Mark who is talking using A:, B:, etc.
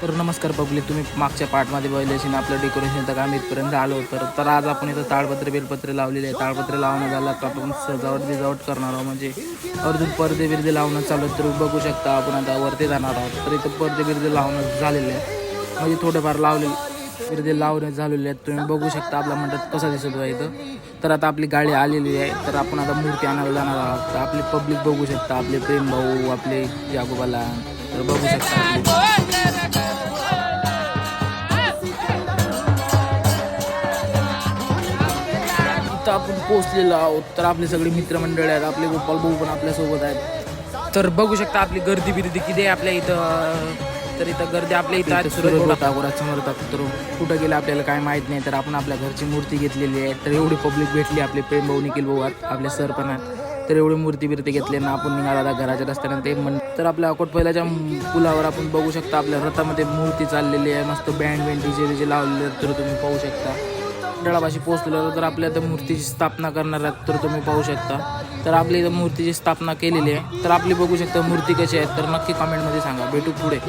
A: तर नमस्कार पब्लिक, तुम्ही मागच्या पार्टमध्ये बघितले असेल आपलं डेकोरेशन तर आम्ही इथपर्यंत आलो. तर आज आपण इथं ताडपत्रे बेलपत्रे लावलेले आहे. ताडपत्रे लावणं झालं तर आपण सजावट करणार आहोत. म्हणजे अजून पडदे बिरदे लावणं चालू. तर बघू शकता आपण आता वरती जाणार आहोत. तर इथं पडदे बिरदे लावणं झालेले आहे, म्हणजे थोडेफार बिरदे लावणे झालेले आहेत. तुम्ही बघू शकता आपला मंडप कसा दिसत आहे इथं. तर आता आपली गाडी आलेली आहे. तर आपण आता मूर्ती आणायला जाणार आहोत. तर आपली पब्लिक बघू शकता, आपले प्रेम भाऊ, आपले यागोबाला. तर बघू शकता इथं आपण पोहोचलेलो आहोत. तर आपले सगळे मित्रमंडळ आहेत, आपले गोपाल भाऊ पण आपल्यासोबत आहेत. तर बघू शकता आपली गर्दी बिर्दी किती आहे आपल्या इथं. तर इथं गर्दी आपल्या इथं आहे. समोर तर कुठं गेलं आपल्याला काय माहीत नाही. तर आपण आपल्या घरची मूर्ती घेतलेली आहे. तर एवढी पब्लिक भेटली, आपले प्रेम भाऊ, निखिल भाऊ आहेत, आपले सर पण आहेत. तर एवढी मूर्ती बिर्ती घेतली ना आपण निघाला घराच्या रस्त्यानं. ते तर आपल्या अकोटपैलाच्या पुलावर आपण बघू शकता आपल्या रथामध्ये मूर्ती चाललेली आहे. मस्त बँड डीजे लावलेले तर तुम्ही पाहू शकता. मंडळापाशी पोहोचलेलो तर आपल्या त्या मूर्तीची स्थापना करणार आहेत. तर तुम्ही पाहू शकता. तर आपली इथं मूर्तीची स्थापना केलेली आहे. तर आपली बघू शकता मूर्ती कशी आहे. तर नक्की कमेंटमध्ये सांगा. भेटू पुढे.